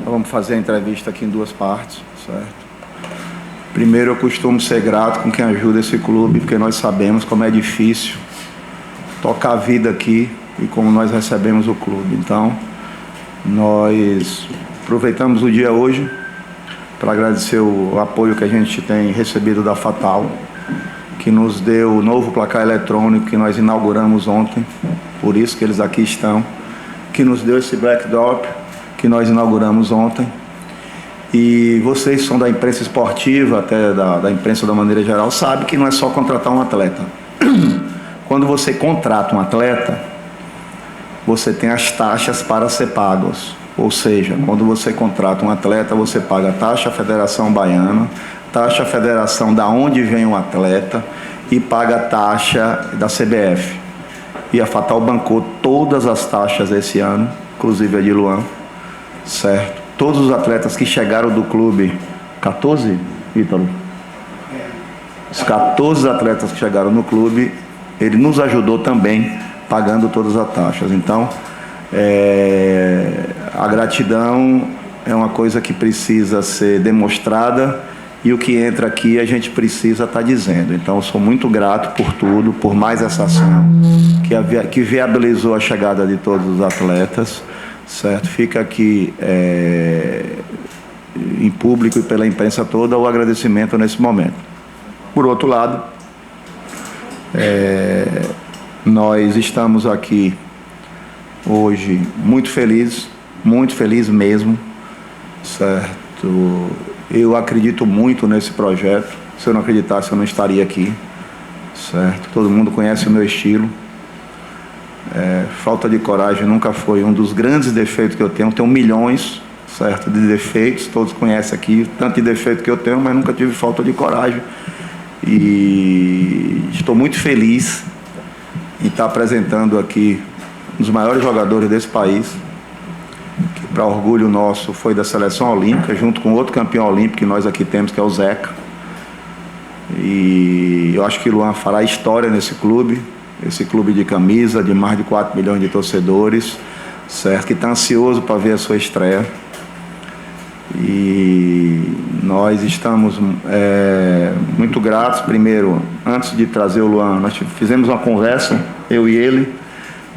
Vamos fazer a entrevista aqui em duas partes, certo? Primeiro, eu costumo ser grato com quem ajuda esse clube, porque nós sabemos como é difícil tocar a vida aqui e como nós recebemos o clube. Então, nós aproveitamos o dia hoje para agradecer o apoio que a gente tem recebido da Fatal, que nos deu o novo placar eletrônico que nós inauguramos ontem, por isso que eles aqui estão, que nos deu esse backdrop que nós inauguramos ontem. E vocês são da imprensa esportiva, até da imprensa da maneira geral, sabem que não é só contratar um atleta. Quando você contrata um atleta, você tem as taxas para ser pagos. Ou seja, quando você contrata um atleta, você paga a taxa Federação Baiana, taxa Federação da onde vem o atleta e paga a taxa da CBF. E a Fatal bancou todas as taxas esse ano, inclusive a de Luan, certo? Todos os atletas que chegaram do clube, 14, Ítalo? Os 14 atletas que chegaram no clube, ele nos ajudou também, pagando todas as taxas. Então, a gratidão é uma coisa que precisa ser demonstrada e o que entra aqui a gente precisa estar dizendo. Então, eu sou muito grato por tudo, por mais essa ação que viabilizou a chegada de todos os atletas. Certo? Fica aqui em público e pela imprensa toda o agradecimento nesse momento. Por outro lado, nós estamos aqui hoje muito feliz mesmo, certo? Eu acredito muito nesse projeto. Se eu não acreditasse, eu não estaria aqui, certo? Todo mundo conhece o meu estilo. Falta de coragem nunca foi um dos grandes defeitos que eu tenho. Tenho milhões, certo, de defeitos, todos conhecem aqui, tanto de defeito que eu tenho, mas nunca tive falta de coragem. E estou muito feliz em estar apresentando aqui um dos maiores jogadores desse país, que para orgulho nosso foi da seleção olímpica, junto com outro campeão olímpico que nós aqui temos, que é o Zeca. E eu acho que o Luan fará história nesse clube. Esse clube de camisa, de mais de 4 milhões de torcedores, certo? Que está ansioso para ver a sua estreia. E nós estamos muito gratos. Primeiro, antes de trazer o Luan, nós fizemos uma conversa, eu e ele,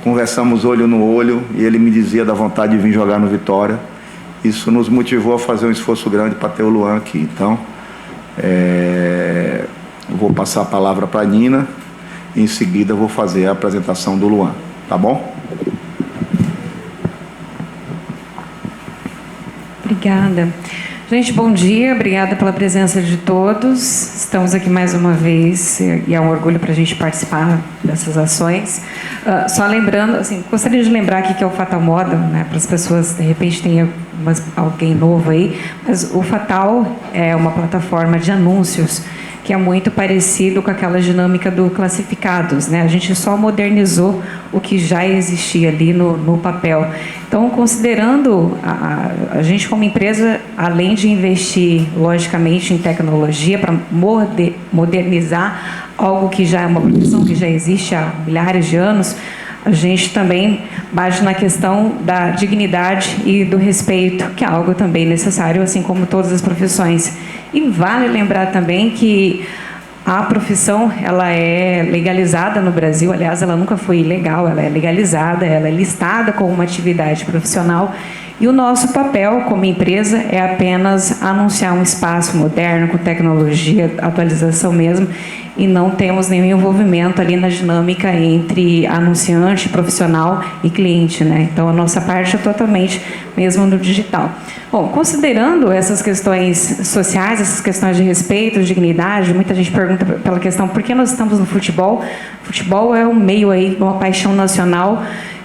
conversamos olho no olho, e ele me dizia da vontade de vir jogar no Vitória. Isso nos motivou a fazer um esforço grande para ter o Luan aqui. Então, eu vou passar a palavra para a Nina. Em seguida, vou fazer a apresentação do Luan. Tá bom? Obrigada. Gente, bom dia. Obrigada pela presença de todos. Estamos aqui mais uma vez e é um orgulho para a gente participar dessas ações. Só lembrando, assim, gostaria de lembrar aqui que é o Fatal Moda, né, para as pessoas, de repente, tem alguém novo aí, mas o Fatal é uma plataforma de anúncios que é muito parecido com aquela dinâmica do Classificados, né? A gente só modernizou o que já existia ali no papel. Então, considerando a gente como empresa, além de investir, logicamente, em tecnologia para modernizar algo que já é uma profissão que já existe há milhares de anos, a gente também bate na questão da dignidade e do respeito, que é algo também necessário, assim como todas as profissões. E vale lembrar também que a profissão, ela é legalizada no Brasil, aliás, ela nunca foi ilegal, ela é legalizada, ela é listada como uma atividade profissional. E o nosso papel como empresa é apenas anunciar um espaço moderno, com tecnologia, atualização mesmo, e não temos nenhum envolvimento ali na dinâmica entre anunciante, profissional e cliente, né? Então, a nossa parte é totalmente mesmo no digital. Bom, considerando essas questões sociais, essas questões de respeito, de dignidade, muita gente pergunta pela questão por que nós estamos no futebol. O futebol é um meio aí, uma paixão nacional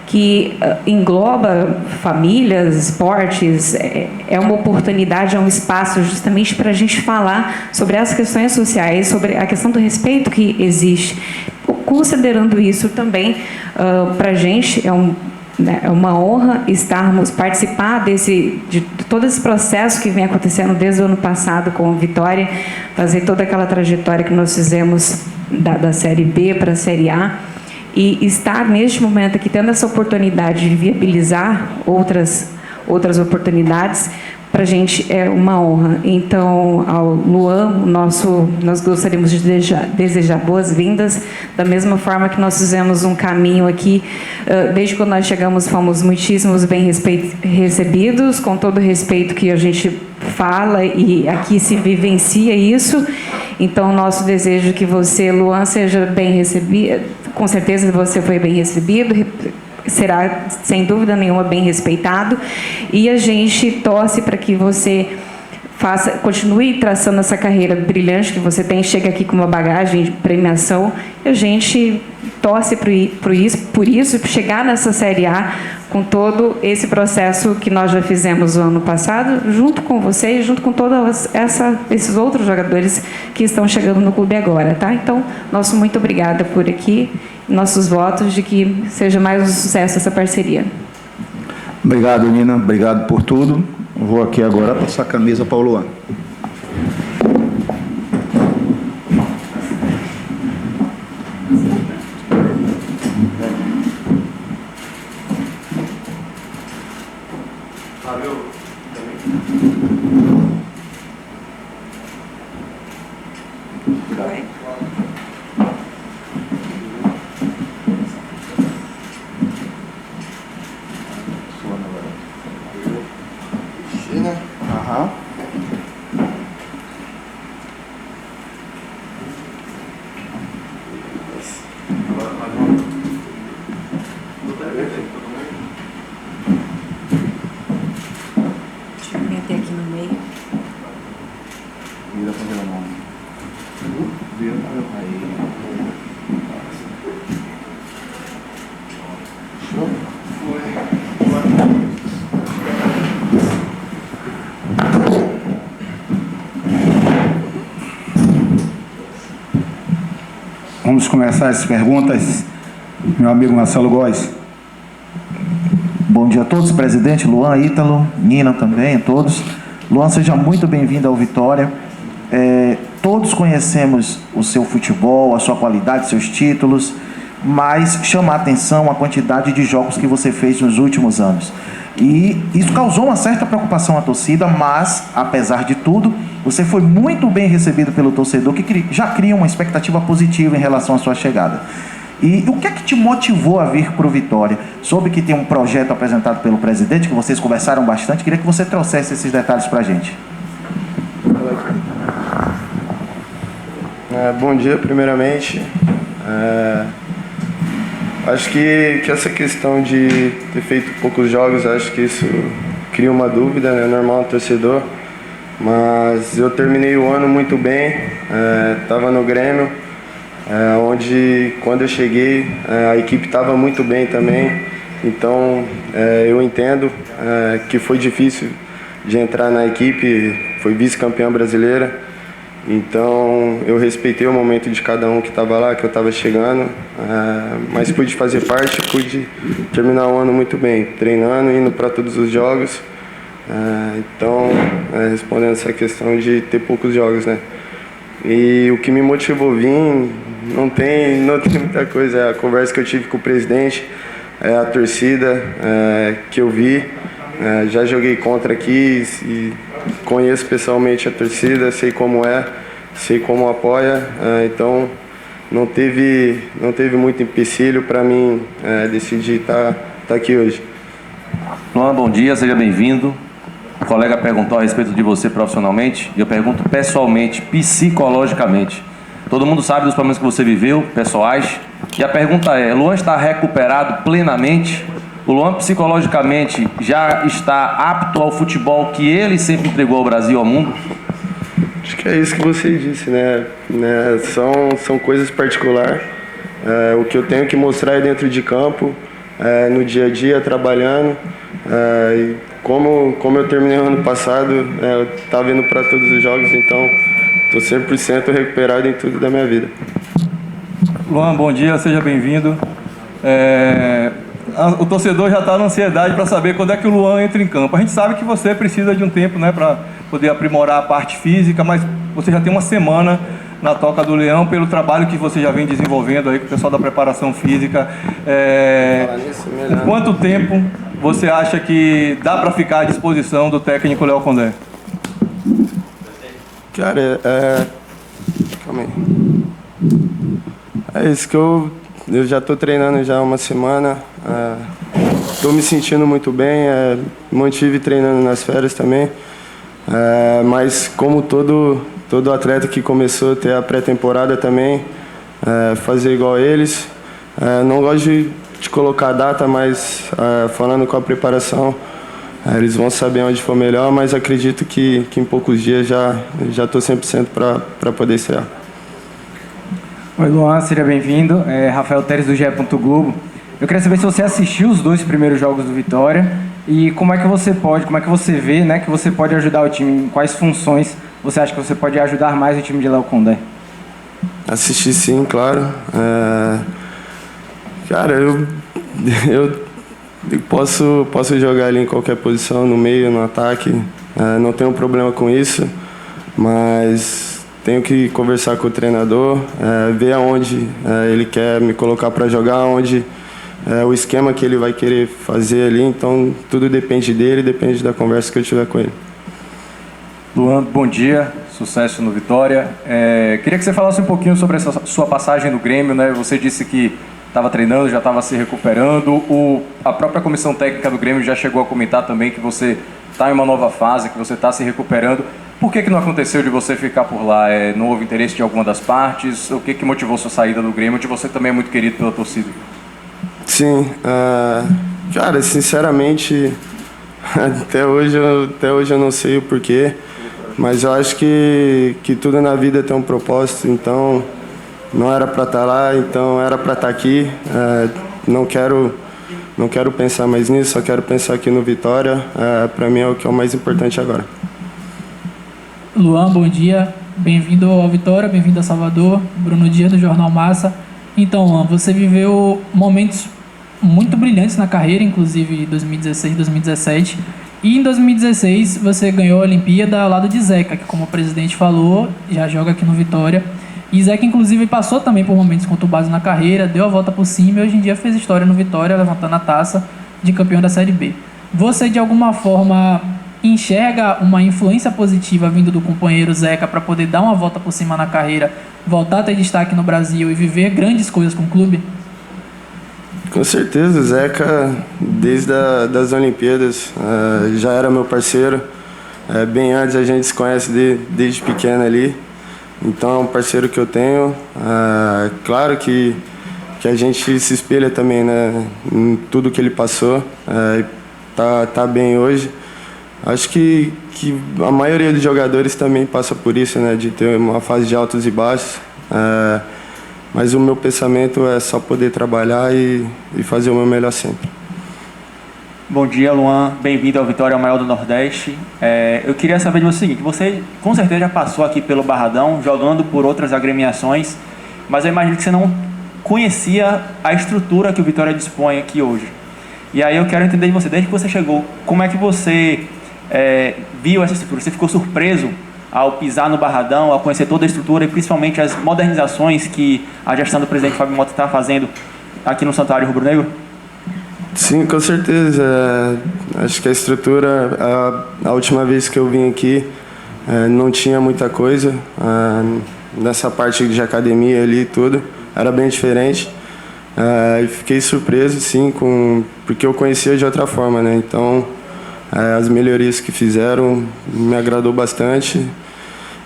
que engloba famílias, esportes, é uma oportunidade, é um espaço justamente para a gente falar sobre as questões sociais, sobre a questão do respeito que existe. Considerando isso também, para a gente é uma honra participar de todo esse processo que vem acontecendo desde o ano passado com o Vitória, fazer toda aquela trajetória que nós fizemos da Série B para a Série A. e estar neste momento aqui tendo essa oportunidade de viabilizar outras oportunidades, para a gente é uma honra. Então, ao Luan, nós gostaríamos de desejar boas-vindas, da mesma forma que nós fizemos um caminho aqui, desde quando nós chegamos, fomos muitíssimos bem recebidos, com todo o respeito que a gente fala, e aqui se vivencia isso. Então, nosso desejo é que você, Luan, seja bem recebido, com certeza você foi bem recebido, será, sem dúvida nenhuma, bem respeitado, e a gente torce para que você continue traçando essa carreira brilhante que você tem, chega aqui com uma bagagem de premiação, e a gente torce por isso, chegar nessa Série A com todo esse processo que nós já fizemos no ano passado, junto com você e junto com todos esses outros jogadores que estão chegando no clube agora, tá? Então, nosso muito obrigada por aqui, nossos votos de que seja mais um sucesso essa parceria. Obrigado, Nina, obrigado por tudo. Vou aqui agora passar a camisa para o Luan. Deixa eu meter aqui no meio. Vira para a mão. Vira aí. Vamos começar as perguntas, meu amigo Marcelo Góes. Bom dia a todos, presidente, Luan, Ítalo, Nina também, a todos. Luan, seja muito bem-vindo ao Vitória. Todos conhecemos o seu futebol, a sua qualidade, seus títulos, mas chama a atenção a quantidade de jogos que você fez nos últimos anos. E isso causou uma certa preocupação à torcida, mas, apesar de tudo, você foi muito bem recebido pelo torcedor, que já cria uma expectativa positiva em relação à sua chegada. E o que é que te motivou a vir para o Vitória? Soube que tem um projeto apresentado pelo presidente, que vocês conversaram bastante. Queria que você trouxesse esses detalhes para a gente. Bom dia, primeiramente. Acho que essa questão de ter feito poucos jogos, acho que isso cria uma dúvida, né? Normal no torcedor. Mas eu terminei o ano muito bem, estava no Grêmio, onde quando eu cheguei a equipe estava muito bem também. Então eu entendo que foi difícil de entrar na equipe, foi vice-campeã brasileira. Então eu respeitei o momento de cada um que estava lá, que eu estava chegando, mas pude fazer parte, pude terminar o ano muito bem, treinando, indo para todos os jogos. Então, respondendo essa questão de ter poucos jogos, né? E o que me motivou a vir, não tem muita coisa, é a conversa que eu tive com o presidente, a torcida que eu vi, já joguei contra aqui e conheço pessoalmente a torcida, sei como sei como apoia, então não teve muito empecilho para mim decidir estar aqui hoje. Luan, bom dia, seja bem-vindo. O colega perguntou a respeito de você profissionalmente, e eu pergunto pessoalmente, psicologicamente. Todo mundo sabe dos problemas que você viveu, pessoais, e a pergunta é: Luan está recuperado plenamente? O Luan psicologicamente já está apto ao futebol que ele sempre entregou ao Brasil, ao mundo? Acho que é isso que você disse, né? São coisas particulares. O que eu tenho que mostrar é dentro de campo, no dia a dia, trabalhando. E como eu terminei o ano passado, eu estava indo para todos os jogos, então estou 100% recuperado em tudo da minha vida. Luan, bom dia, seja bem-vindo. O torcedor já está na ansiedade para saber quando é que o Luan entra em campo. A gente sabe que você precisa de um tempo, né, para poder aprimorar a parte física, mas você já tem uma semana na Toca do Leão pelo trabalho que você já vem desenvolvendo aí com o pessoal da preparação física. Quanto tempo você acha que dá para ficar à disposição do técnico Léo Condé? Cara, calma aí. É isso que eu já estou treinando já há uma semana. Estou me sentindo muito bem. Mantive treinando nas férias também. Mas como todo atleta que começou a ter a pré-temporada também, fazer igual a eles. Não gosto de colocar data, mas falando com a preparação, eles vão saber onde for melhor, mas acredito que em poucos dias já estou 100% para poder estrear. Oi, Luan, seja bem-vindo. Rafael Teres, do GE. Globo. Eu queria saber se você assistiu os 2 primeiros jogos do Vitória e como é que você vê, né, que você pode ajudar o time, em quais funções você acha que você pode ajudar mais o time de Léo Condé? Assisti sim, claro. Cara, eu posso jogar ali em qualquer posição, no meio, no ataque. Não tenho problema com isso, mas tenho que conversar com o treinador, ver aonde ele quer me colocar para jogar, onde o esquema que ele vai querer fazer ali. Então, tudo depende dele, depende da conversa que eu tiver com ele. Luan, bom dia, sucesso no Vitória. Queria que você falasse um pouquinho sobre essa sua passagem no Grêmio, né? Você disse que estava treinando, já estava se recuperando. A própria comissão técnica do Grêmio já chegou a comentar também que você está em uma nova fase, que você está se recuperando. Por que não aconteceu de você ficar por lá? Não houve interesse de alguma das partes? O que motivou sua saída do Grêmio, onde você também é muito querido pela torcida? Sim, cara, sinceramente, até hoje eu não sei o porquê, mas eu acho que tudo na vida tem um propósito, então não era para estar lá, então era para estar aqui. Não quero pensar mais nisso, só quero pensar aqui no Vitória. Para mim é o que é o mais importante agora. Luan, bom dia. Bem-vindo ao Vitória, bem-vindo a Salvador. Bruno Dias, do Jornal Massa. Então, Luan, você viveu momentos muito brilhantes na carreira, inclusive em 2016, 2017. E em 2016 você ganhou a Olimpíada ao lado de Zeca, que, como o presidente falou, já joga aqui no Vitória. E Zeca, inclusive, passou também por momentos conturbados na carreira, deu a volta por cima e hoje em dia fez história no Vitória, levantando a taça de campeão da Série B. Você, de alguma forma, enxerga uma influência positiva vindo do companheiro Zeca para poder dar uma volta por cima na carreira, voltar a ter destaque no Brasil e viver grandes coisas com o clube? Com certeza, o Zeca, desde das Olimpíadas, já era meu parceiro. Bem antes, a gente se conhece desde pequeno ali. Então é um parceiro que eu tenho. Claro que a gente se espelha também, né, em tudo que ele passou. Tá bem hoje. Acho que a maioria dos jogadores também passa por isso, né, de ter uma fase de altos e baixos. Mas o meu pensamento é só poder trabalhar e fazer o meu melhor sempre. Bom dia, Luan. Bem-vindo ao Vitória, o maior do Nordeste. Eu queria saber de você o seguinte: você com certeza já passou aqui pelo Barradão, jogando por outras agremiações, mas eu imagino que você não conhecia a estrutura que o Vitória dispõe aqui hoje. E aí eu quero entender de você, desde que você chegou, como é que você viu essa estrutura? Você ficou surpreso ao pisar no Barradão, ao conhecer toda a estrutura e principalmente as modernizações que a gestão do presidente Fábio Mota está fazendo aqui no Santuário Rubro-Negro? Sim, com certeza. Acho que a estrutura, a última vez que eu vim aqui, não tinha muita coisa. Nessa parte de academia ali e tudo, era bem diferente. E fiquei surpreso, sim, porque eu conhecia de outra forma, né? Então, as melhorias que fizeram me agradou bastante.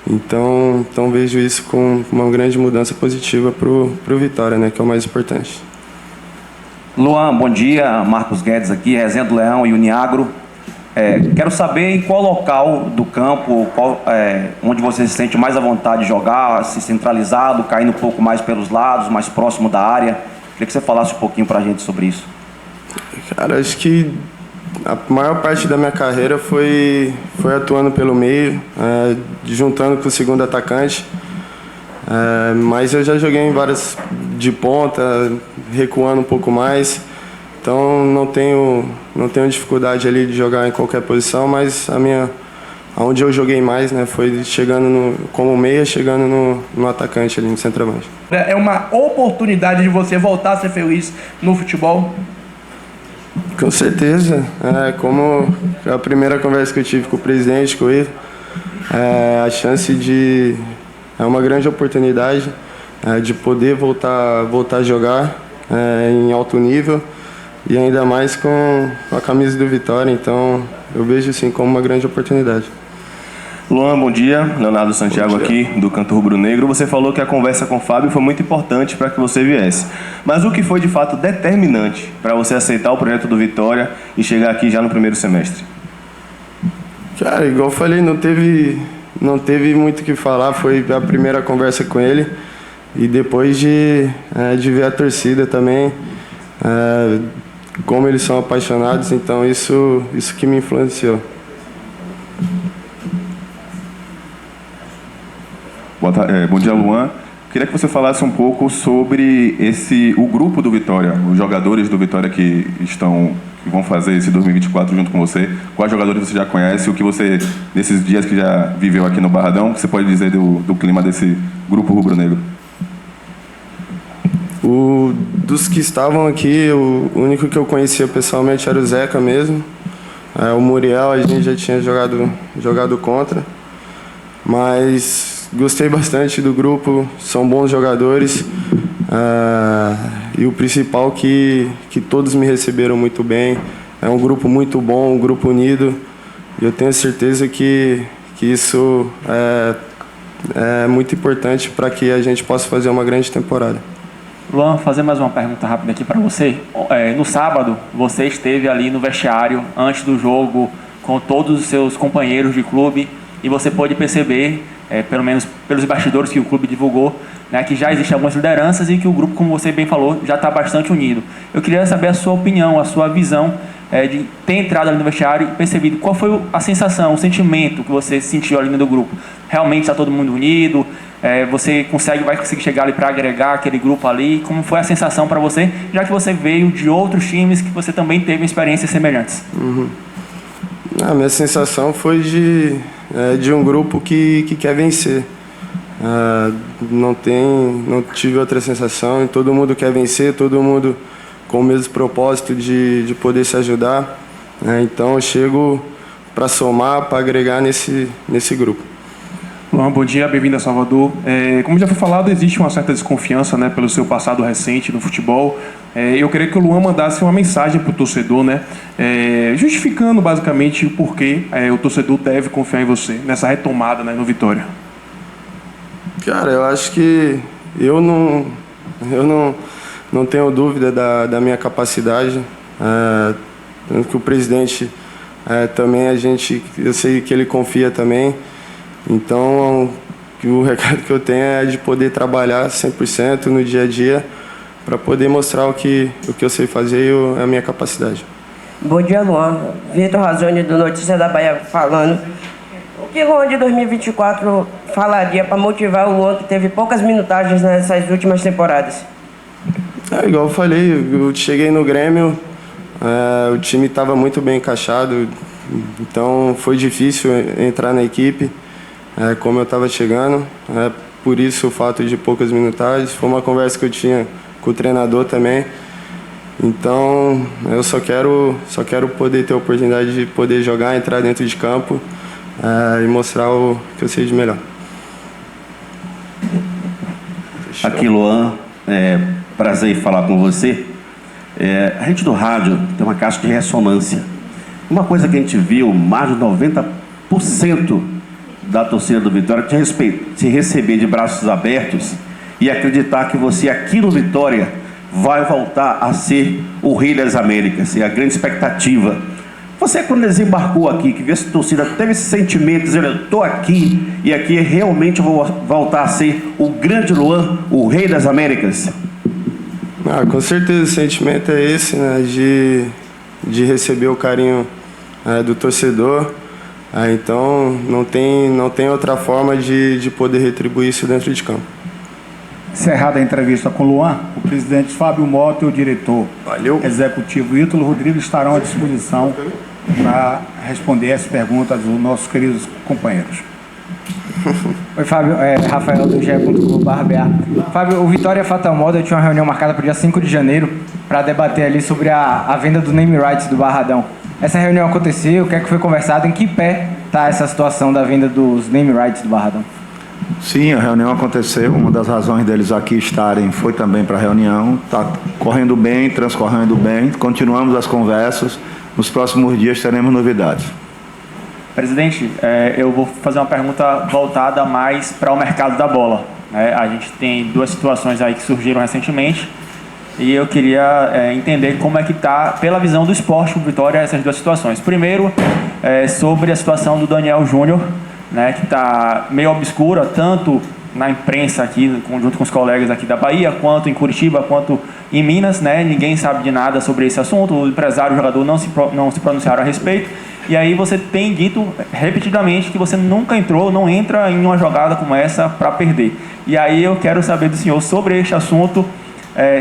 Então vejo isso com uma grande mudança positiva pro Vitória, né? Que é o mais importante. Luan, bom dia. Marcos Guedes aqui, Resenha do Leão e Uniagro. Quero saber em qual local do campo, onde você se sente mais à vontade de jogar, se centralizado, caindo um pouco mais pelos lados, mais próximo da área. Queria que você falasse um pouquinho pra gente sobre isso. Cara, acho que a maior parte da minha carreira foi atuando pelo meio, juntando com o segundo atacante. Mas eu já joguei em várias de ponta, recuando um pouco mais. Então não tenho dificuldade ali de jogar em qualquer posição, mas a onde eu joguei mais, né? Foi chegando como meia, chegando no atacante ali, no centroavante. É uma oportunidade de você voltar a ser feliz no futebol? Com certeza. Como a primeira conversa que eu tive com o presidente, com ele, a chance de... É uma grande oportunidade de poder voltar a jogar em alto nível e ainda mais com a camisa do Vitória. Então, eu vejo assim como uma grande oportunidade. Luan, bom dia. Leonardo Santiago aqui, do Canto Rubro Negro. Você falou que a conversa com o Fábio foi muito importante para que você viesse. Mas o que foi de fato determinante para você aceitar o projeto do Vitória e chegar aqui já no primeiro semestre? Cara, igual eu falei, não teve muito o que falar. Foi a primeira conversa com ele. E depois de ver a torcida também, como eles são apaixonados, então isso que me influenciou. Bom dia, Luan. Queria que você falasse um pouco sobre o grupo do Vitória, os jogadores do Vitória que vão fazer esse 2024 junto com você. Quais jogadores você já conhece? O que você, nesses dias que já viveu aqui no Barradão, que você pode dizer do clima desse grupo rubro-negro? Dos que estavam aqui, o único que eu conhecia pessoalmente era o Zeca mesmo. O Muriel a gente já tinha jogado contra, mas gostei bastante do grupo, são bons jogadores, e o principal que todos me receberam muito bem. É um grupo muito bom, um grupo unido, e eu tenho certeza que isso é muito importante para que a gente possa fazer uma grande temporada. Luan, fazer mais uma pergunta rápida aqui para você. No sábado, você esteve ali no vestiário, antes do jogo, com todos os seus companheiros de clube, e você pôde perceber, pelo menos pelos bastidores que o clube divulgou, né, que já existem algumas lideranças e que o grupo, como você bem falou, já está bastante unido. Eu queria saber a sua opinião, a sua visão de ter entrado ali no vestiário e percebido qual foi a sensação, o sentimento que você sentiu ali no grupo. Realmente está todo mundo unido? Você vai conseguir chegar ali para agregar aquele grupo ali? Como foi a sensação para você, já que você veio de outros times que você também teve experiências semelhantes? A minha sensação foi de um grupo que quer vencer. Não tive outra sensação, e todo mundo quer vencer, todo mundo com o mesmo propósito de poder se ajudar. Então eu chego para somar, para agregar nesse grupo. Luan, bom dia, bem-vindo a Salvador. Como já foi falado, existe uma certa desconfiança, né, pelo seu passado recente no futebol. Eu queria que o Luan mandasse uma mensagem para o torcedor, né, justificando basicamente o porquê o torcedor deve confiar em você nessa retomada, né, no Vitória. Cara, eu acho que eu não tenho dúvida da minha capacidade. Tanto que o presidente também, eu sei que ele confia também. Então, o recado que eu tenho é de poder trabalhar 100% no dia a dia para poder mostrar o que eu sei fazer e a minha capacidade. Bom dia, Luan. Vitor Razoni, do Notícia da Bahia, falando. O que o Luan de 2024 falaria para motivar o Luan que teve poucas minutagens nessas últimas temporadas? Igual eu falei, eu cheguei no Grêmio, o time estava muito bem encaixado, então foi difícil entrar na equipe. Como eu estava chegando, por isso o fato de poucas minutagens. Foi uma conversa que eu tinha com o treinador também. Então eu só quero poder ter a oportunidade de poder jogar, entrar dentro de campo e mostrar o que eu sei de melhor. Aqui, Luan, prazer em falar com você. A gente do rádio tem uma caixa de ressonância. Uma coisa que a gente viu, mais de 90% da torcida do Vitória te receber de braços abertos e acreditar que você aqui no Vitória vai voltar a ser o Rei das Américas, a grande expectativa. Você, quando desembarcou aqui, que viu essa torcida, teve esse sentimento, dizendo, eu estou aqui e aqui realmente eu vou voltar a ser o grande Luan, o Rei das Américas? Com certeza o sentimento é esse, né, de receber o carinho do torcedor. Então não tem outra forma de poder retribuir isso dentro de campo. Encerrada a entrevista com o Luan, o presidente Fábio Mota e o diretor executivo Ítalo Rodrigues estarão à disposição para responder as perguntas dos nossos queridos companheiros. Oi, Fábio. Rafael do GE.globo.br. Fábio, o Vitória Fatal Model tinha uma reunião marcada para o dia 5 de janeiro para debater ali sobre a venda do name rights do Barradão. Essa reunião aconteceu, o que é que foi conversado, em que pé está essa situação da venda dos name rights do Barradão? Sim, a reunião aconteceu. Uma das razões deles aqui estarem foi também para a reunião. Está correndo bem, transcorrendo bem. Continuamos as conversas. Nos próximos dias teremos novidades. Presidente, eu vou fazer uma pergunta voltada mais para o mercado da bola, né? A gente tem duas situações aí que surgiram recentemente e eu queria entender como é que está, pela visão do esporte, o Vitória, essas duas situações. Primeiro, sobre a situação do Daniel Júnior, né, que está meio obscura, tanto na imprensa aqui, junto com os colegas aqui da Bahia, quanto em Curitiba, quanto em Minas, né? Ninguém sabe de nada sobre esse assunto, o empresário e o jogador não se pronunciaram a respeito. E aí você tem dito repetidamente que você nunca entrou, não entra em uma jogada como essa para perder. E aí eu quero saber do senhor sobre este assunto,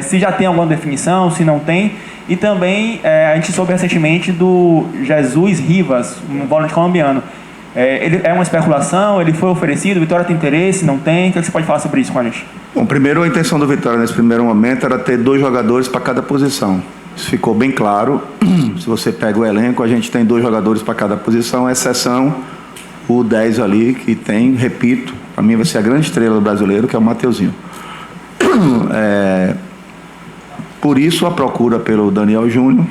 se já tem alguma definição, se não tem. E também a gente soube recentemente do Jesus Rivas, um volante colombiano. Ele é uma especulação, ele foi oferecido, o Vitória tem interesse, não tem? O que você pode falar sobre isso com a gente? Bom, primeiro a intenção do Vitória nesse primeiro momento era ter 2 jogadores para cada posição. Isso ficou bem claro. Se você pega o elenco, a gente tem 2 jogadores para cada posição, exceção o 10 ali, que tem, repito, para mim vai ser a grande estrela do brasileiro, que é o Mateuzinho. Por isso a procura pelo Daniel Júnior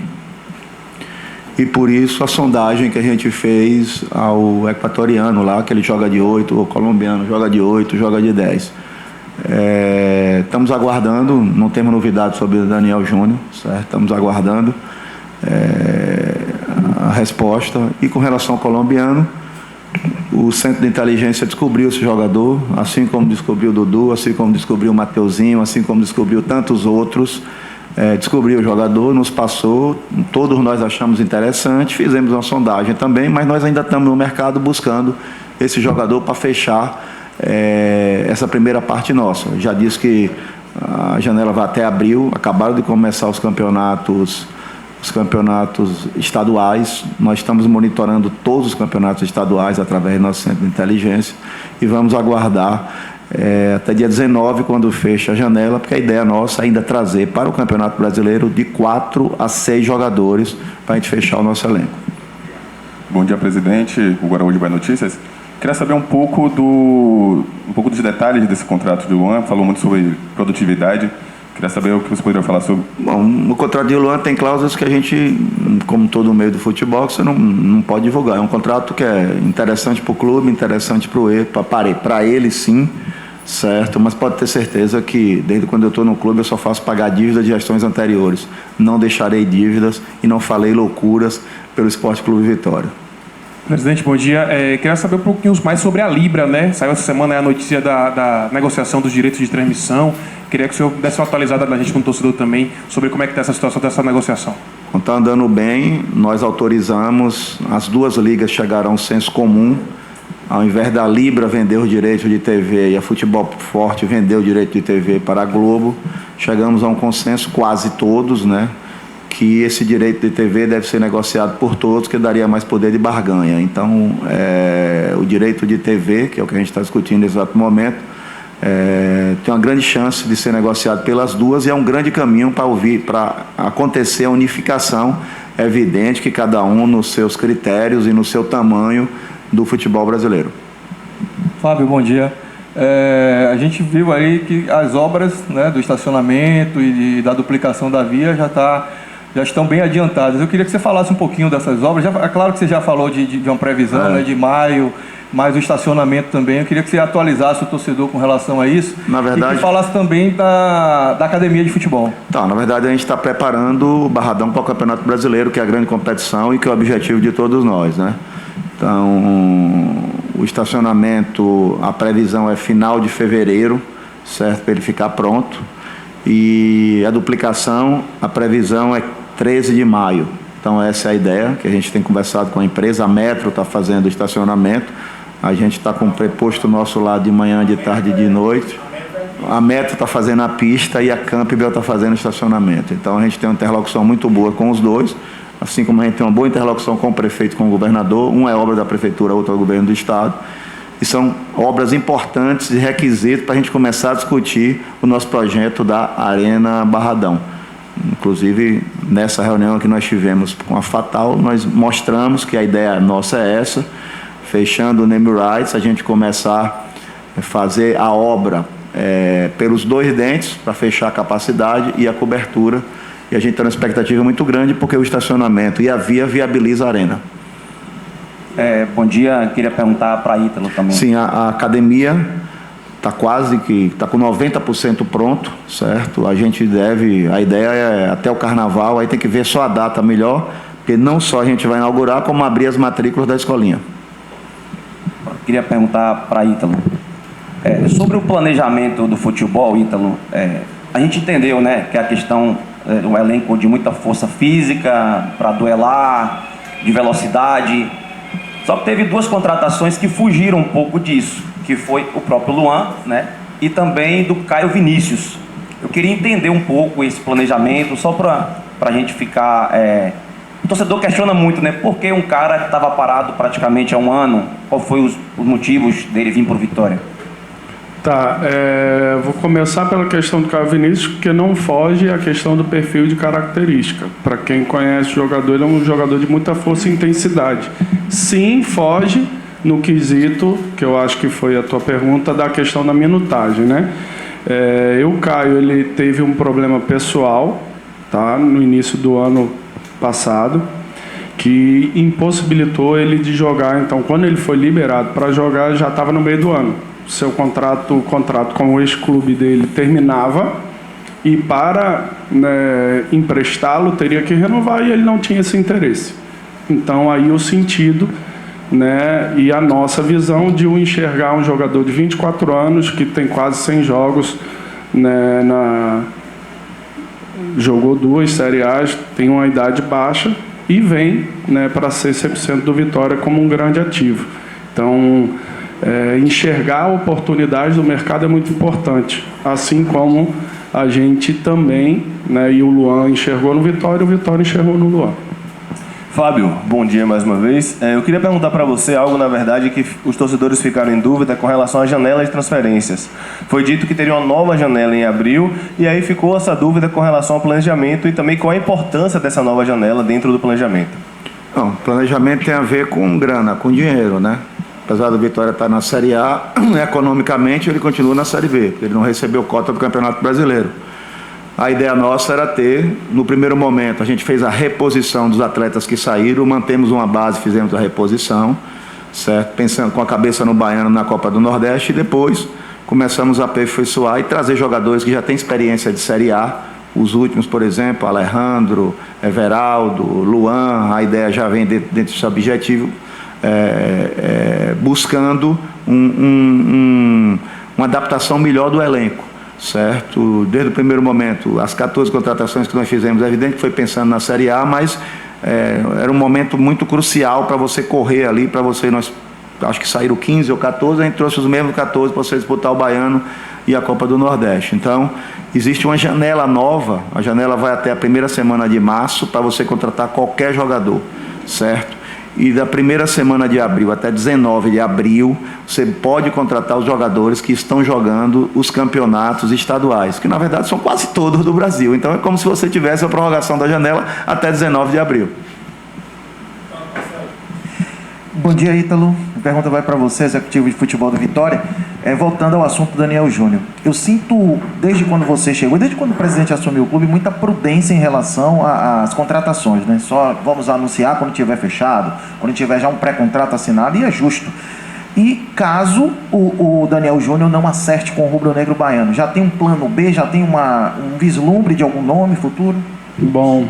e por isso a sondagem que a gente fez ao equatoriano lá, que ele joga de 8, o colombiano joga de 8, joga de 10. Estamos aguardando, não temos novidades sobre o Daniel Júnior, certo? Estamos aguardando a resposta. E com relação ao colombiano, o Centro de Inteligência descobriu esse jogador, assim como descobriu o Dudu, assim como descobriu o Mateuzinho, assim como descobriu tantos outros. Descobriu o jogador, nos passou, todos nós achamos interessante, fizemos uma sondagem também, mas nós ainda estamos no mercado buscando esse jogador para fechar essa primeira parte nossa. Já disse que a janela vai até abril, acabaram de começar os campeonatos estaduais. Nós estamos monitorando todos os campeonatos estaduais através do nosso centro de inteligência e vamos aguardar até dia 19, quando fecha a janela, porque a ideia nossa é ainda trazer para o Campeonato Brasileiro de 4 a 6 jogadores para a gente fechar o nosso elenco. Bom dia, presidente. O Guaraújo Bahia Notícias. Queria saber um pouco dos detalhes desse contrato de Luan. Falou muito sobre produtividade. Queria saber o que você poderia falar sobre. Bom, o contrato de Luan tem cláusulas que a gente, como todo meio do futebol, que você não pode divulgar. É um contrato que é interessante para o clube, interessante para ele, sim, certo? Mas pode ter certeza que, desde quando eu estou no clube, eu só faço pagar dívidas de gestões anteriores. Não deixarei dívidas e não falei loucuras pelo Esporte Clube Vitória. Presidente, bom dia. Queria saber um pouquinho mais sobre a Libra, né? Saiu essa semana a notícia da negociação dos direitos de transmissão. Queria que o senhor desse uma atualizada da gente como torcedor também sobre como é que está essa situação dessa negociação. Está andando bem, nós autorizamos, as 2 ligas chegaram a um senso comum. Ao invés da Libra vender os direitos de TV e a Futebol Forte vender o direito de TV para a Globo, chegamos a um consenso, quase todos, né? Que esse direito de TV deve ser negociado por todos, que daria mais poder de barganha. Então, o direito de TV, que é o que a gente está discutindo nesse exato momento, tem uma grande chance de ser negociado pelas 2 e é um grande caminho para acontecer a unificação. É evidente que cada um nos seus critérios e no seu tamanho do futebol brasileiro. Fábio, bom dia. A gente viu aí que as obras, né, do estacionamento e da duplicação da via já estão bem adiantadas. Eu queria que você falasse um pouquinho dessas obras. É claro que você já falou de uma previsão, né, de maio, mas o estacionamento também. Eu queria que você atualizasse o torcedor com relação a isso. Na verdade, e que falasse também da academia de futebol. Na verdade, a gente está preparando o Barradão para o Campeonato Brasileiro, que é a grande competição e que é o objetivo de todos nós, né? Então, o estacionamento, a previsão é final de fevereiro, certo? Para ele ficar pronto. E a duplicação, a previsão é 13 de maio. Então essa é a ideia, que a gente tem conversado com a empresa. A Metro está fazendo o estacionamento. A gente está com o preposto nosso lá de manhã, de tarde e de noite. A Metro está fazendo a pista e a Campbell está fazendo o estacionamento. Então a gente tem uma interlocução muito boa com os 2. assim como a gente tem uma boa interlocução com o prefeito, com o governador, uma é obra da prefeitura, outra é o governo do estado, e são obras importantes e requisitos para a gente começar a discutir o nosso projeto da Arena Barradão. Inclusive, nessa reunião que nós tivemos com a Fatal, nós mostramos que a ideia nossa é essa, fechando o name rights, a gente começar a fazer a obra pelos 2 dentes, para fechar a capacidade e a cobertura, e a gente tem uma expectativa muito grande, porque o estacionamento e a via viabiliza a arena. Bom dia, queria perguntar para a Ítalo também. Sim, a academia está com 90% pronto, certo? A ideia é até o carnaval, aí tem que ver só a data melhor, porque não só a gente vai inaugurar, como abrir as matrículas da escolinha. Queria perguntar para a Ítalo. Sobre o planejamento do futebol, Ítalo, a gente entendeu, né, que a questão um elenco de muita força física para duelar, de velocidade. Só que teve 2 contratações que fugiram um pouco disso, que foi o próprio Luan, né, e também do Caio Vinícius. Eu queria entender um pouco esse planejamento, só para a gente ficar... O torcedor questiona muito, né, por que um cara que estava parado praticamente há um ano, qual foi os motivos dele vir para o Vitória? Tá, vou começar pela questão do Caio Vinícius, porque não foge a questão do perfil de característica. Para quem conhece o jogador, ele é um jogador de muita força e intensidade. Sim, foge no quesito, que eu acho que foi a tua pergunta, da questão da minutagem, né? O Caio, ele teve um problema pessoal, tá, no início do ano passado, que impossibilitou ele de jogar. Então, quando ele foi liberado para jogar, já estava no meio do ano. O contrato com o ex-clube dele terminava, e para emprestá-lo teria que renovar, e ele não tinha esse interesse. Então aí o sentido, né, e a nossa visão de enxergar um jogador de 24 anos que tem quase 100 jogos, né, jogou 2 Série A, tem uma idade baixa e vem, né, para ser 100% do Vitória como um grande ativo. Então enxergar oportunidades do mercado é muito importante, assim como a gente também, né, e o Luan enxergou no Vitória, o Vitória enxergou no Luan. Fábio, bom dia mais uma vez. Eu queria perguntar para você algo, na verdade, que os torcedores ficaram em dúvida com relação à janela de transferências. Foi dito que teria uma nova janela em abril, e aí ficou essa dúvida com relação ao planejamento e também qual a importância dessa nova janela dentro do planejamento. Não, planejamento tem a ver com grana, com dinheiro, né? Apesar do Vitória estar na Série A, economicamente ele continua na Série B, porque ele não recebeu cota do Campeonato Brasileiro. A ideia nossa era ter, no primeiro momento, a gente fez a reposição dos atletas que saíram, mantemos uma base, fizemos a reposição, certo? Pensando com a cabeça no Baiano na Copa do Nordeste, e depois começamos a aperfeiçoar e trazer jogadores que já têm experiência de Série A. Os últimos, por exemplo, Alejandro, Everaldo, Luan, a ideia já vem dentro desse objetivo, buscando uma adaptação melhor do elenco, certo? Desde o primeiro momento, as 14 contratações que nós fizemos, é evidente que foi pensando na Série A, mas era um momento muito crucial para você correr ali, nós acho que saíram 15 ou 14, a gente trouxe os mesmos 14 para você disputar o Baiano e a Copa do Nordeste. Então, existe uma janela nova, a janela vai até a primeira semana de março para você contratar qualquer jogador, certo? E da primeira semana de abril até 19 de abril, você pode contratar os jogadores que estão jogando os campeonatos estaduais, que na verdade são quase todos do Brasil. Então é como se você tivesse a prorrogação da janela até 19 de abril. Bom dia, Ítalo. A pergunta vai para você, executivo de futebol do Vitória. Voltando ao assunto do Daniel Júnior. Eu sinto, desde quando você chegou, desde quando o presidente assumiu o clube, muita prudência em relação às contratações, né? Só vamos anunciar quando tiver fechado, quando tiver já um pré-contrato assinado, e é justo. E caso o Daniel Júnior não acerte com o rubro-negro baiano, já tem um plano B, já tem um vislumbre de algum nome futuro? Bom,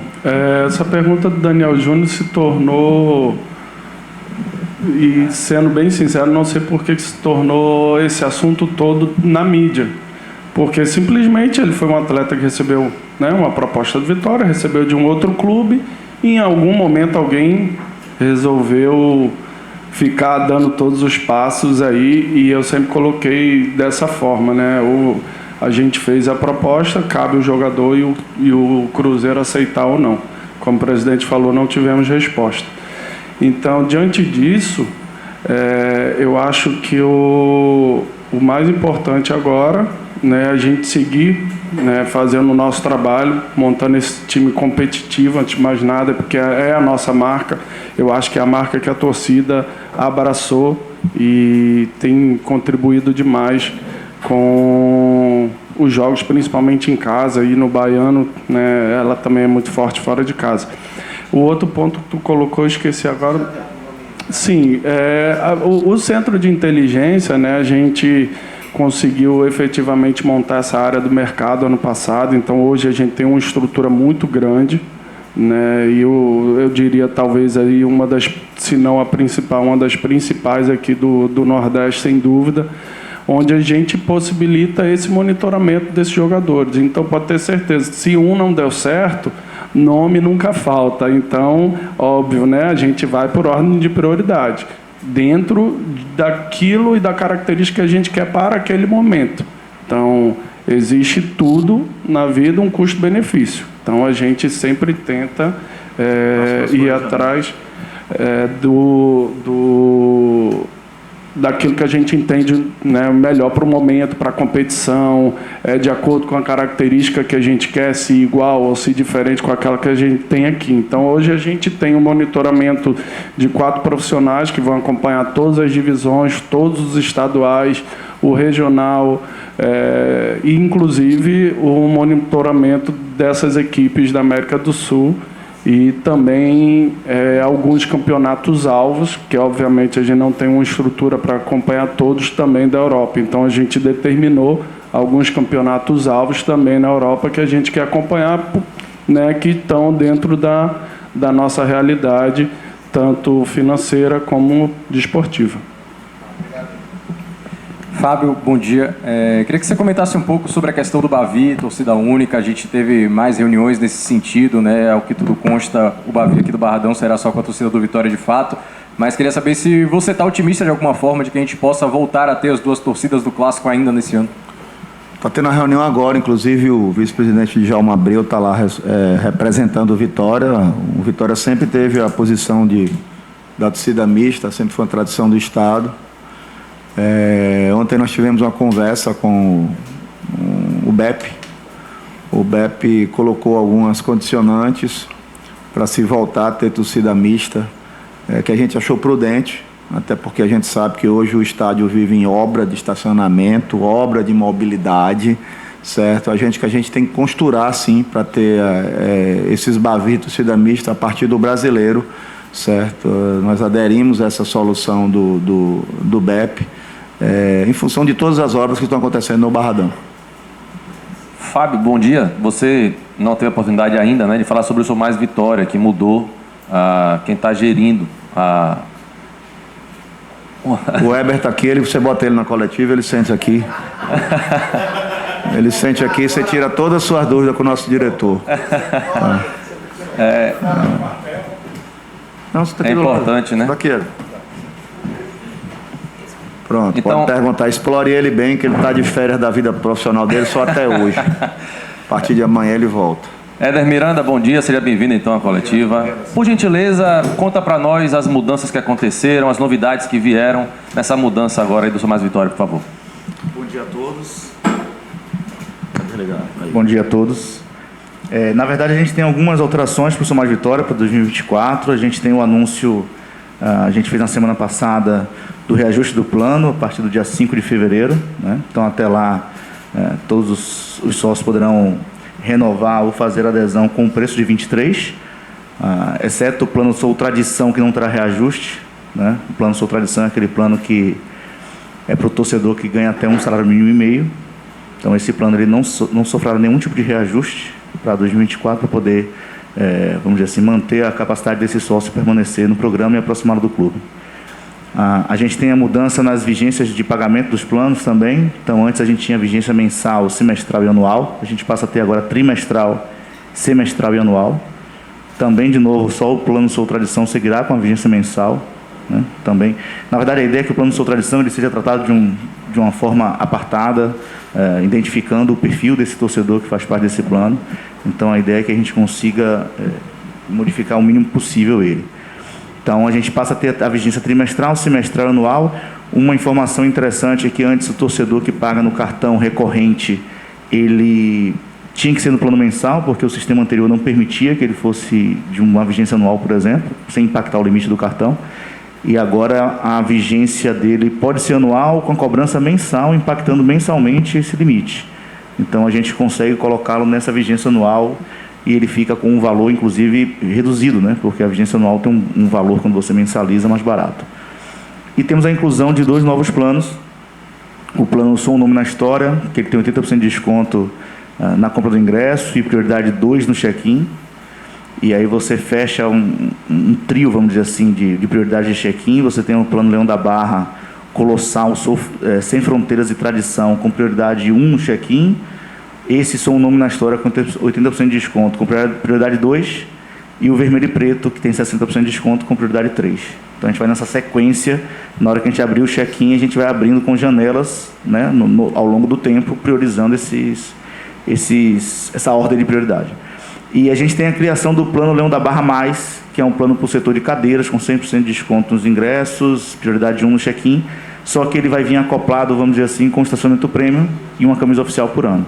essa pergunta do Daniel Júnior se tornou... E sendo bem sincero, não sei por que se tornou esse assunto todo na mídia. Porque simplesmente ele foi um atleta que recebeu, né, uma proposta do Vitória, recebeu de um outro clube, e em algum momento alguém resolveu ficar dando todos os passos aí, e eu sempre coloquei dessa forma, né? A gente fez a proposta, cabe o jogador e o Cruzeiro aceitar ou não. como o presidente falou, não tivemos resposta. Então, diante disso, eu acho que o mais importante agora, né, a gente seguir, né, fazendo o nosso trabalho, montando esse time competitivo, antes de mais nada, porque é a nossa marca. Eu acho que é a marca que a torcida abraçou e tem contribuído demais com os jogos, principalmente em casa, e no Baiano, né, ela também é muito forte fora de casa. O outro ponto que tu colocou, eu esqueci agora. Sim, o centro de inteligência, né, a gente conseguiu efetivamente montar essa área do mercado ano passado, então hoje a gente tem uma estrutura muito grande, né, e eu diria talvez aí uma das, se não a principal, uma das principais aqui do Nordeste, sem dúvida, onde a gente possibilita esse monitoramento desses jogadores. Então pode ter certeza, se um não deu certo, nome nunca falta. Então, óbvio, né, a gente vai por ordem de prioridade, dentro daquilo e da característica que a gente quer para aquele momento. Então, existe tudo na vida um custo-benefício. Então, a gente sempre tenta ir atrás daquilo que a gente entende, né, melhor para o momento, para a competição, de acordo com a característica que a gente quer, se igual ou se diferente com aquela que a gente tem aqui. Então, hoje a gente tem um monitoramento de 4 profissionais que vão acompanhar todas as divisões, todos os estaduais, o regional, e inclusive o monitoramento dessas equipes da América do Sul, e também alguns campeonatos alvos, que obviamente a gente não tem uma estrutura para acompanhar todos, também da Europa. Então a gente determinou alguns campeonatos alvos também na Europa que a gente quer acompanhar, né, que estão dentro da nossa realidade, tanto financeira como desportiva. Fábio, bom dia. Queria que você comentasse um pouco sobre a questão do Bavi, torcida única. A gente teve mais reuniões nesse sentido, né? Ao que tudo consta, o Bavi aqui do Barradão será só com a torcida do Vitória de fato. Mas queria saber se você está otimista de alguma forma de que a gente possa voltar a ter as 2 torcidas do Clássico ainda nesse ano. Está tendo uma reunião agora, inclusive o vice-presidente Djalma Abreu está lá representando o Vitória. O Vitória sempre teve a posição da torcida mista, sempre foi uma tradição do Estado. Ontem nós tivemos uma conversa com o BEP. O BEP colocou algumas condicionantes para se voltar a ter torcida mista, que a gente achou prudente, até porque a gente sabe que hoje o estádio vive em obra de estacionamento, obra de mobilidade, certo? A gente tem que costurar, sim, para ter esses Bavi, torcida mista, a partir do brasileiro, certo? Nós aderimos a essa solução do BEP, em função de todas as obras que estão acontecendo no Barradão. Fábio, bom dia. Você não teve a oportunidade ainda, né, de falar sobre o Sou Mais Vitória, que mudou quem está gerindo a... O Heber está aqui, você bota ele na coletiva, ele sente aqui. Ele sente aqui, você tira todas as suas dúvidas com o nosso diretor. Não, você tá aqui importante, né? Daqui. Pronto, então, pode perguntar. Explore ele bem, que ele está de férias da vida profissional dele só até hoje. A partir de amanhã ele volta. Éder Miranda, bom dia, seja bem-vindo então à coletiva. Por gentileza, conta para nós as mudanças que aconteceram, as novidades que vieram nessa mudança agora aí do Sou Mais Vitória, por favor. Bom dia a todos. Bom dia a todos. Na verdade, a gente tem algumas alterações para o Sou Mais Vitória para 2024. A gente tem o anúncio, a gente fez na semana passada, do reajuste do plano a partir do dia 5 de fevereiro. Né? Então, até lá, todos os sócios poderão renovar ou fazer adesão com o preço de 23, exceto o plano Sou Tradição, que não terá reajuste. Né? O plano Sou Tradição é aquele plano que é para o torcedor que ganha até um salário mínimo e meio. Então, esse plano ele não sofrerá nenhum tipo de reajuste para 2024, para poder, vamos dizer assim, manter a capacidade desse sócio permanecer no programa e aproximá-lo do clube. A gente tem a mudança nas vigências de pagamento dos planos também. Então, antes a gente tinha vigência mensal, semestral e anual. A gente passa a ter agora trimestral, semestral e anual. Também, de novo, só o plano Sou Tradição seguirá com a vigência mensal. Né? Também. Na verdade, a ideia é que o plano Sou Tradição ele seja tratado de uma forma apartada, identificando o perfil desse torcedor que faz parte desse plano. Então, a ideia é que a gente consiga modificar o mínimo possível ele. Então, a gente passa a ter a vigência trimestral, semestral, anual. Uma informação interessante é que antes o torcedor que paga no cartão recorrente, ele tinha que ser no plano mensal, porque o sistema anterior não permitia que ele fosse de uma vigência anual, por exemplo, sem impactar o limite do cartão. E agora a vigência dele pode ser anual, com a cobrança mensal, impactando mensalmente esse limite. Então, a gente consegue colocá-lo nessa vigência anual e ele fica com um valor, inclusive, reduzido, né? Porque a vigência anual tem um valor, quando você mensaliza, mais barato. E temos a inclusão de 2 novos planos. O plano Sou um Nome na História, que ele tem 80% de desconto na compra do ingresso e prioridade 2 no check-in. E aí você fecha um trio, vamos dizer assim, de prioridade de check-in. Você tem o plano Leão da Barra, Colossal, Sem Fronteiras e Tradição, com prioridade 1 no check-in. Esse Sou um Nome na História, com 80% de desconto, com prioridade 2. E o Vermelho e Preto, que tem 60% de desconto, com prioridade 3. Então, a gente vai nessa sequência. Na hora que a gente abrir o check-in, a gente vai abrindo com janelas, né, ao longo do tempo, priorizando essa ordem de prioridade. E a gente tem a criação do plano Leão da Barra Mais, que é um plano para o setor de cadeiras, com 100% de desconto nos ingressos, prioridade 1 no check-in, só que ele vai vir acoplado, vamos dizer assim, com estacionamento premium e uma camisa oficial por ano.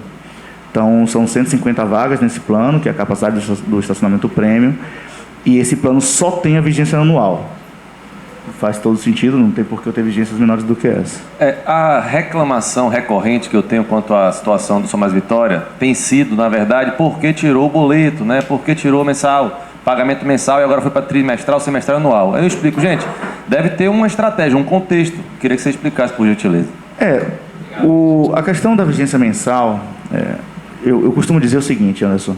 Então, são 150 vagas nesse plano, que é a capacidade do estacionamento premium, e esse plano só tem a vigência anual. Faz todo sentido, não tem por que eu ter vigências menores do que essa. A reclamação recorrente que eu tenho quanto à situação do Sou Mais Vitória tem sido, na verdade, por que tirou o boleto, né? Por que tirou o mensal, pagamento mensal e agora foi para trimestral, semestral e anual. Aí eu explico, gente, deve ter uma estratégia, um contexto. Queria que você explicasse, por gentileza. A questão da vigência mensal, eu costumo dizer o seguinte, Anderson,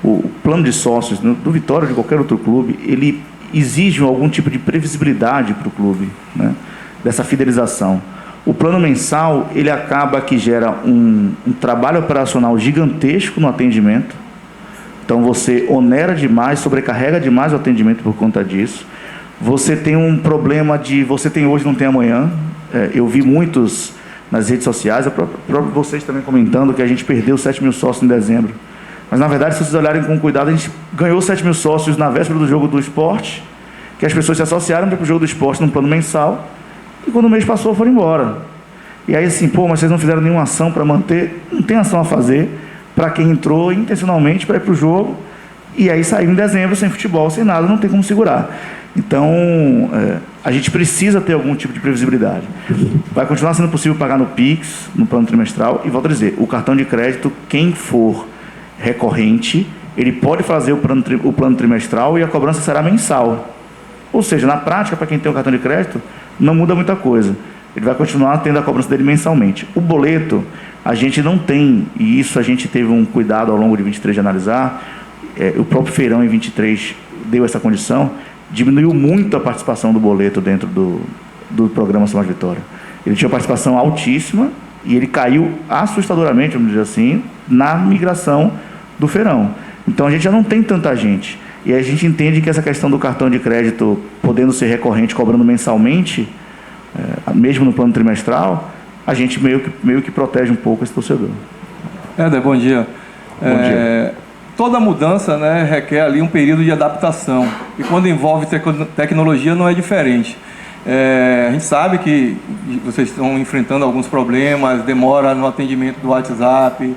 o plano de sócios do Vitória ou de qualquer outro clube, ele exige algum tipo de previsibilidade para o clube, né? Dessa fidelização. O plano mensal, ele acaba que gera um trabalho operacional gigantesco no atendimento. Então, você onera demais, sobrecarrega demais o atendimento por conta disso. Você tem um problema de você tem hoje, não tem amanhã. Eu vi muitos nas redes sociais, próprio vocês também comentando que a gente perdeu 7 mil sócios em dezembro. Mas, na verdade, se vocês olharem com cuidado, a gente ganhou 7 mil sócios na véspera do jogo do esporte, que as pessoas se associaram para o jogo do esporte num plano mensal, e quando o mês passou, foram embora. E aí, assim, mas vocês não fizeram nenhuma ação para manter? Não tem ação a fazer para quem entrou intencionalmente para ir para o jogo, e aí saiu em dezembro sem futebol, sem nada, não tem como segurar. Então, a gente precisa ter algum tipo de previsibilidade. Vai continuar sendo possível pagar no Pix, no plano trimestral, e volto a dizer, o cartão de crédito, quem for recorrente, ele pode fazer o plano trimestral e a cobrança será mensal. Ou seja, na prática, para quem tem o cartão de crédito, não muda muita coisa. Ele vai continuar tendo a cobrança dele mensalmente. O boleto, a gente não tem, e isso a gente teve um cuidado ao longo de 23 de analisar, o próprio feirão em 23 deu essa condição, diminuiu muito a participação do boleto dentro do programa Sou Mais Vitória. Ele tinha uma participação altíssima e ele caiu assustadoramente, vamos dizer assim, na migração do feirão. Então, a gente já não tem tanta gente. E a gente entende que essa questão do cartão de crédito podendo ser recorrente, cobrando mensalmente, mesmo no plano trimestral, a gente meio que protege um pouco esse torcedor. Éder, bom dia. Bom dia. Toda mudança, né, requer ali um período de adaptação. E quando envolve tecnologia não é diferente. A gente sabe que vocês estão enfrentando alguns problemas, demora no atendimento do WhatsApp,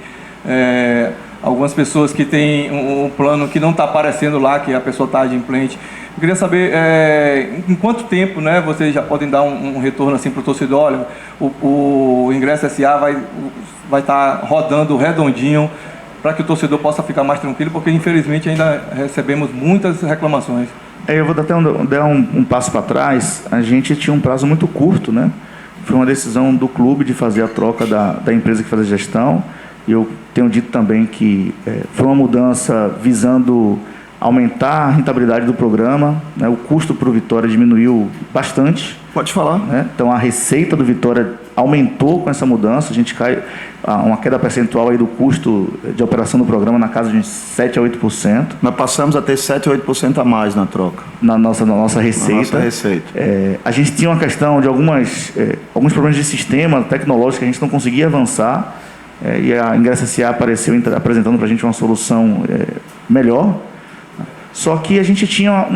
algumas pessoas que têm um plano que não está aparecendo lá, que a pessoa está adimplente. Eu queria saber em quanto tempo, né, vocês já podem dar um retorno assim para o torcedor. Olha, o Ingresso SA vai estar rodando redondinho para que o torcedor possa ficar mais tranquilo, porque infelizmente ainda recebemos muitas reclamações. Eu vou dar um passo para trás. A gente tinha um prazo muito curto, né? Foi uma decisão do clube de fazer a troca da empresa que faz a gestão. E eu tenho dito também que foi uma mudança visando aumentar a rentabilidade do programa, né? O custo para o Vitória diminuiu bastante. Pode falar. Né? Então, a receita do Vitória aumentou com essa mudança. A gente cai uma queda percentual aí do custo de operação do programa na casa de 7% a 8%. Nós passamos a ter 7% a 8% a mais na troca. Na nossa receita. Na nossa receita. A gente tinha uma questão de alguns problemas de sistema tecnológico que a gente não conseguia avançar. E a Ingresso SA apareceu apresentando para a gente uma solução melhor. Só que a gente tinha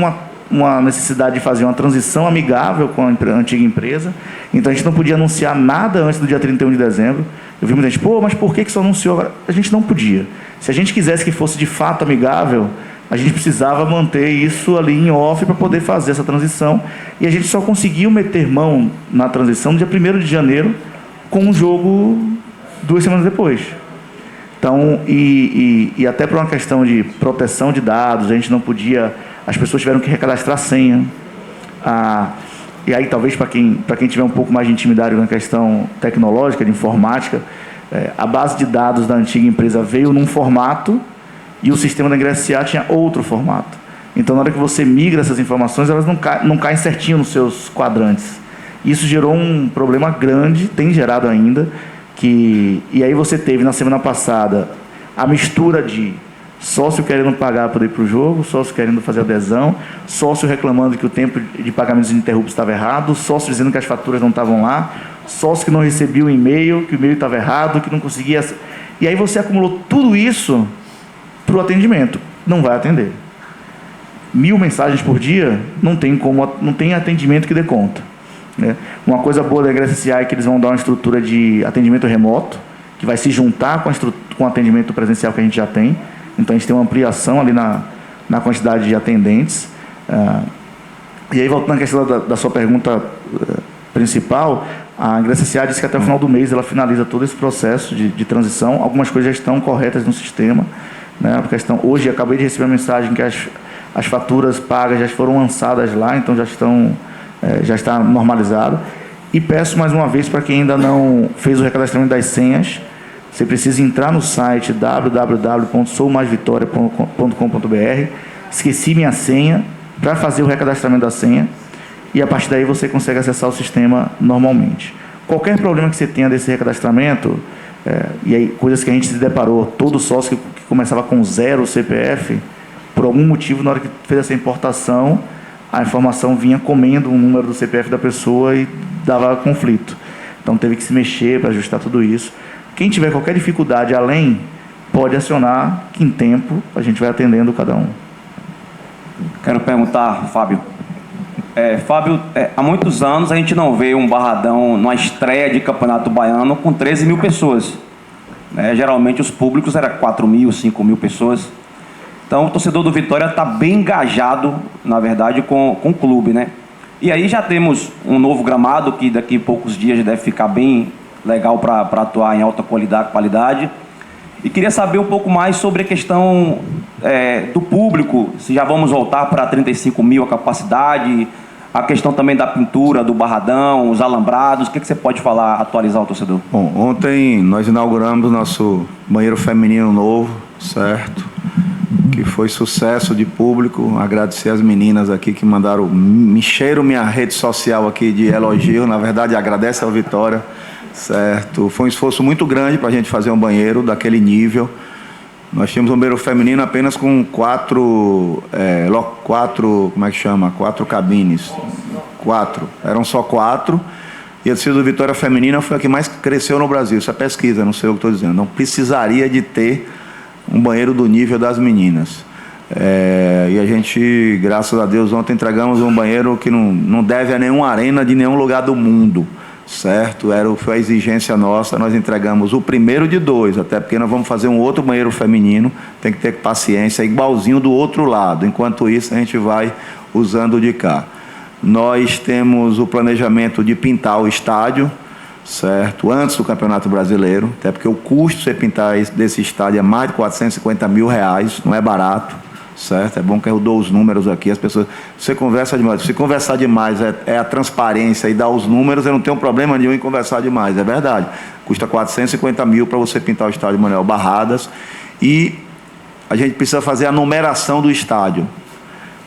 uma necessidade de fazer uma transição amigável com a antiga empresa, então a gente não podia anunciar nada antes do dia 31 de dezembro. Eu vi muita gente, mas por que só anunciou agora? A gente não podia. Se a gente quisesse que fosse de fato amigável, a gente precisava manter isso ali em off para poder fazer essa transição, e a gente só conseguiu meter mão na transição no dia 1º de janeiro, com um jogo 2 semanas depois. Então, e até por uma questão de proteção de dados, a gente não podia, as pessoas tiveram que recadastrar senha. E aí, talvez, para quem tiver um pouco mais de intimidade com a questão tecnológica, de informática, a base de dados da antiga empresa veio num formato e o sistema da Ingress.sa tinha outro formato. Então, na hora que você migra essas informações, elas não caem certinho nos seus quadrantes. Isso gerou um problema grande, tem gerado ainda, e aí você teve, na semana passada, a mistura de sócio querendo pagar para ir para o jogo, sócio querendo fazer adesão, sócio reclamando que o tempo de pagamentos ininterruptos estava errado, sócio dizendo que as faturas não estavam lá, sócio que não recebia o e-mail, que o e-mail estava errado, que não conseguia... E aí você acumulou tudo isso para o atendimento. Não vai atender. 1000 mensagens por dia, não tem atendimento que dê conta. Né? Uma coisa boa da Ingress.sa é que eles vão dar uma estrutura de atendimento remoto, que vai se juntar com o atendimento presencial que a gente já tem. Então, a gente tem uma ampliação ali na quantidade de atendentes. E aí, voltando à questão da sua pergunta principal, a Ingress.sa disse que até o final do mês ela finaliza todo esse processo de transição. Algumas coisas já estão corretas no sistema. Né? A questão, hoje, acabei de receber a mensagem que as faturas pagas já foram lançadas lá, então já está normalizado. E peço mais uma vez para quem ainda não fez o recadastramento das senhas, você precisa entrar no site www.soumaisvitoria.com.br, esqueci minha senha, para fazer o recadastramento da senha, e a partir daí você consegue acessar o sistema normalmente. Qualquer problema que você tenha desse recadastramento, e aí coisas que a gente se deparou, todo sócio que começava com 0 CPF, por algum motivo, na hora que fez essa importação, a informação vinha comendo o número do CPF da pessoa e dava conflito. Então teve que se mexer para ajustar tudo isso. Quem tiver qualquer dificuldade além, pode acionar, que em tempo a gente vai atendendo cada um. Quero perguntar, Fábio. Fábio, há muitos anos a gente não vê um Barradão numa estreia de Campeonato Baiano com 13 mil pessoas. Geralmente os públicos eram 4 mil, 5 mil pessoas. Então, o torcedor do Vitória está bem engajado, na verdade, com o clube, né? E aí já temos um novo gramado, que daqui a poucos dias já deve ficar bem legal para atuar em alta qualidade. E queria saber um pouco mais sobre a questão do público, se já vamos voltar para 35 mil a capacidade, a questão também da pintura, do Barradão, os alambrados. O que você pode falar, atualizar o torcedor? Bom, ontem nós inauguramos o nosso banheiro feminino novo, certo? Que foi sucesso de público. Agradecer as meninas aqui que mandaram, encheram minha rede social aqui de elogio. Na verdade, agradece ao Vitória, certo? Foi um esforço muito grande para a gente fazer um banheiro daquele nível. Nós tínhamos um banheiro feminino apenas com 4 cabines. 4. Eram só 4. E a torcida do Vitória Feminina foi a que mais cresceu no Brasil. Isso é pesquisa, não sei o que estou dizendo. Não precisaria de ter um banheiro do nível das meninas. E a gente, graças a Deus, ontem entregamos um banheiro que não deve a nenhuma arena de nenhum lugar do mundo, certo? Foi a exigência nossa, nós entregamos o primeiro de 2, até porque nós vamos fazer um outro banheiro feminino, tem que ter paciência, igualzinho do outro lado. Enquanto isso, a gente vai usando de cá. Nós temos o planejamento de pintar o estádio, certo? Antes do Campeonato Brasileiro, até porque o custo de você pintar desse estádio é mais de R$450 mil, não é barato, certo? É bom que eu dou os números aqui, as pessoas... Se conversar demais é a transparência e dar os números, eu não tenho problema nenhum em conversar demais, é verdade. Custa R$450 mil para você pintar o estádio Manuel Barradas, e a gente precisa fazer a numeração do estádio.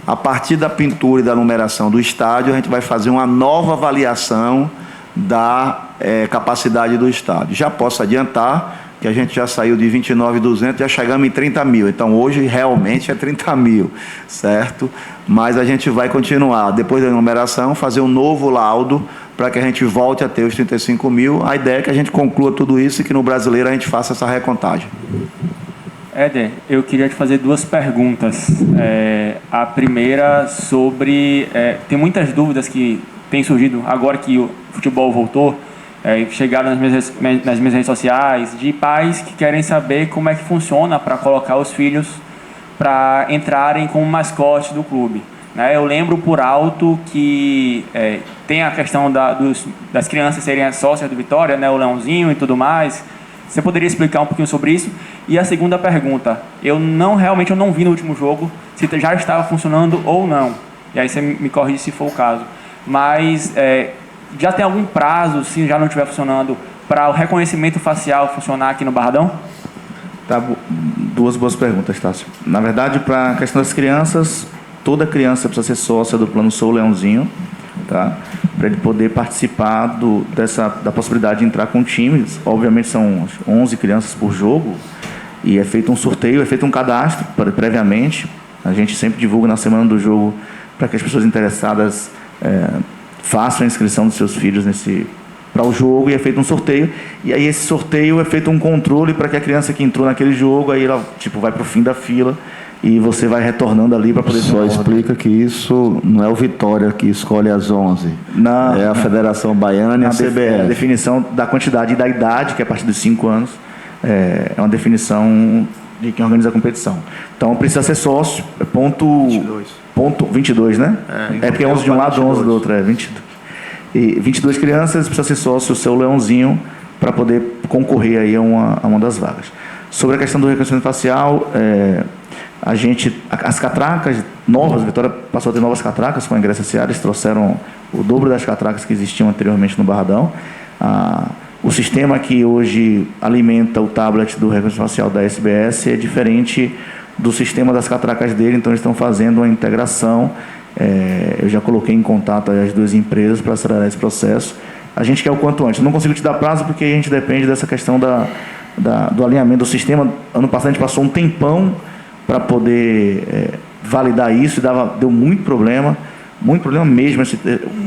A partir da pintura e da numeração do estádio, a gente vai fazer uma nova avaliação da capacidade do estádio. Já posso adiantar que a gente já saiu de 29.200, já chegamos em 30 mil. Então, hoje, realmente, é 30 mil, certo? Mas a gente vai continuar, depois da numeração, fazer um novo laudo para que a gente volte a ter os 35 mil. A ideia é que a gente conclua tudo isso e que no Brasileiro a gente faça essa recontagem. Éder, eu queria te fazer duas perguntas. A primeira sobre... tem muitas dúvidas que têm surgido agora que o futebol voltou, chegaram nas minhas redes sociais, de pais que querem saber como é que funciona para colocar os filhos para entrarem como mascote do clube. Eu lembro por alto que tem a questão das crianças serem sócias do Vitória, o Leãozinho e tudo mais. Você poderia explicar um pouquinho sobre isso? E a segunda pergunta, realmente eu não vi no último jogo se já estava funcionando ou não. E aí você me corrige se for o caso. Mas já tem algum prazo, se já não estiver funcionando, para o reconhecimento facial funcionar aqui no Barradão? Tá, duas boas perguntas, Tássio. Na verdade, para a questão das crianças, toda criança precisa ser sócia do Plano Sou Leãozinho, tá? Para ele poder participar da possibilidade de entrar com times. Obviamente são 11 crianças por jogo e é feito um sorteio, é feito um cadastro previamente. A gente sempre divulga na semana do jogo para que as pessoas interessadas façam a inscrição dos seus filhos para o jogo, e é feito um sorteio. E aí esse sorteio é feito um controle para que a criança que entrou naquele jogo, aí ela vai para o fim da fila e você vai retornando ali para poder... Só explica que isso não é o Vitória que escolhe as 11. Não, é a Federação Baiana e a CBF. A definição da quantidade e da idade, que é a partir dos 5 anos, é uma definição de quem organiza a competição. Então precisa ser sócio, ponto 22, né? É porque é 11 de um lado, 11 do outro, 22. E 22 crianças, precisa ser sócio o seu Leãozinho para poder concorrer aí a uma das vagas. Sobre a questão do reconhecimento facial, as catracas novas, a Vitória passou a ter novas catracas com a Ingresso S.A., eles trouxeram o dobro das catracas que existiam anteriormente no Barradão. O sistema que hoje alimenta o tablet do reconhecimento facial da SBS é diferente do sistema das catracas dele, então eles estão fazendo uma integração. Eu já coloquei em contato as duas empresas para acelerar esse processo. A gente quer o quanto antes. Eu não consigo te dar prazo porque a gente depende dessa questão do alinhamento do sistema. Ano passado a gente passou um tempão para poder validar isso, e deu muito problema mesmo.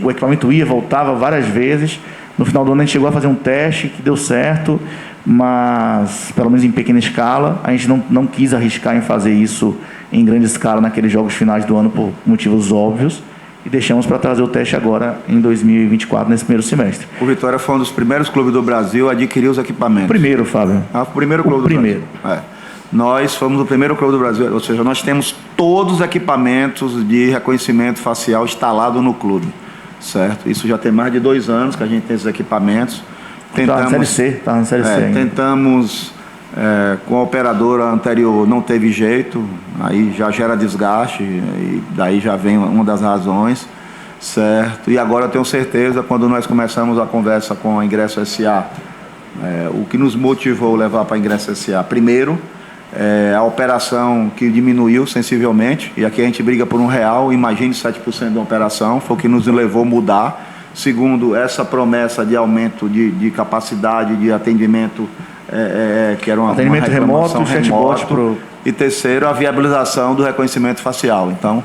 O equipamento ia, voltava várias vezes. No final do ano a gente chegou a fazer um teste que deu certo, mas pelo menos em pequena escala. A gente não quis arriscar em fazer isso em grande escala naqueles jogos finais do ano por motivos óbvios, e deixamos para trazer o teste agora em 2024, nesse primeiro semestre. O Vitória foi um dos primeiros clubes do Brasil a adquirir os equipamentos. Primeiro, Fábio. O primeiro clube do Brasil. Nós fomos o primeiro clube do Brasil, ou seja, nós temos todos os equipamentos de reconhecimento facial instalados no clube, certo? Isso já tem mais de 2 anos que a gente tem esses equipamentos. Está na Série C ainda. Tentamos, com a operadora anterior, não teve jeito, aí já gera desgaste, e daí já vem uma das razões, certo? E agora eu tenho certeza, quando nós começamos a conversa com a Ingresso S.A., o que nos motivou a levar para a Ingresso S.A., primeiro, a operação que diminuiu sensivelmente, e aqui a gente briga por R$1, imagine 7% da operação, foi o que nos levou a mudar. Segundo, essa promessa de aumento de capacidade de atendimento, que era uma remoto, chatbot E terceiro, a viabilização do reconhecimento facial. Então,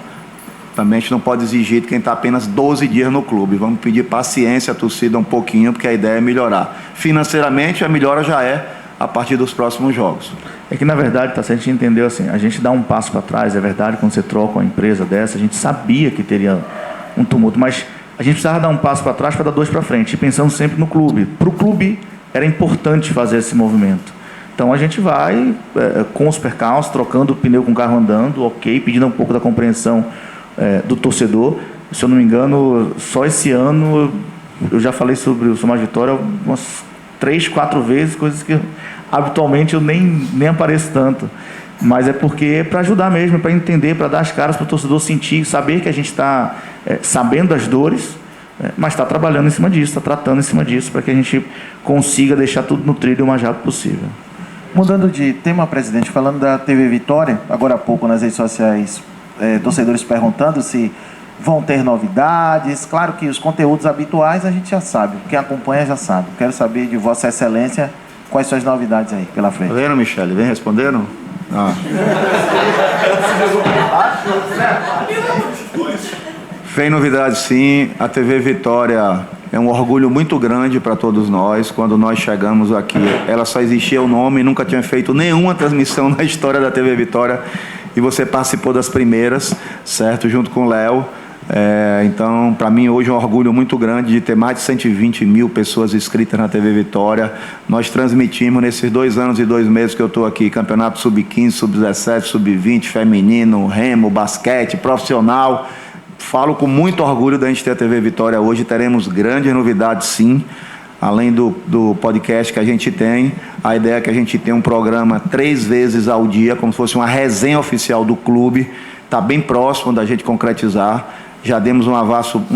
também a gente não pode exigir de quem está apenas 12 dias no clube. Vamos pedir paciência à torcida um pouquinho, porque a ideia é melhorar. Financeiramente, a melhora já é a partir dos próximos jogos. É que, na verdade, a gente entendeu assim, a gente dá um passo para trás, é verdade, quando você troca uma empresa dessa, a gente sabia que teria um tumulto, mas a gente precisava dar um passo para trás para dar 2 para frente, e pensando sempre no clube. Para o clube, era importante fazer esse movimento. Então, a gente vai, com os percalços, trocando o pneu com o carro andando, ok, pedindo um pouco da compreensão do torcedor. Se eu não me engano, só esse ano, eu já falei sobre o Somar Vitória umas 3, 4 vezes, coisas que habitualmente eu nem apareço tanto. Mas é porque é para ajudar mesmo, é para entender, para dar as caras para o torcedor sentir, saber que a gente está sabendo das dores, mas está trabalhando em cima disso, está tratando em cima disso, para que a gente consiga deixar tudo no trilho o mais rápido possível. Mudando de tema, presidente, falando da TV Vitória, agora há pouco nas redes sociais, torcedores perguntando se vão ter novidades. Claro que os conteúdos habituais a gente já sabe, quem acompanha já sabe. Quero saber de Vossa Excelência quais são as novidades aí pela frente. Tá vendo, Michele? Vem respondendo? Vem novidade sim, a TV Vitória É um orgulho muito grande para todos nós. Quando nós chegamos aqui, ela só existia o nome, nunca tinha feito nenhuma transmissão na história da TV Vitória. E você participou das primeiras, certo? Junto com o Léo. Então, para mim, hoje é um orgulho muito grande de ter mais de 120 mil pessoas inscritas na TV Vitória. Nós transmitimos nesses 2 anos e 2 meses que eu estou aqui, campeonato sub-15, sub-17, sub-20, feminino, remo, basquete, profissional. Falo com muito orgulho da gente ter a TV Vitória hoje. Teremos grandes novidades, sim. Além do podcast que a gente tem, a ideia é que a gente tenha um programa 3 vezes ao dia, como se fosse uma resenha oficial do clube. Está bem próximo da gente concretizar. Já demos um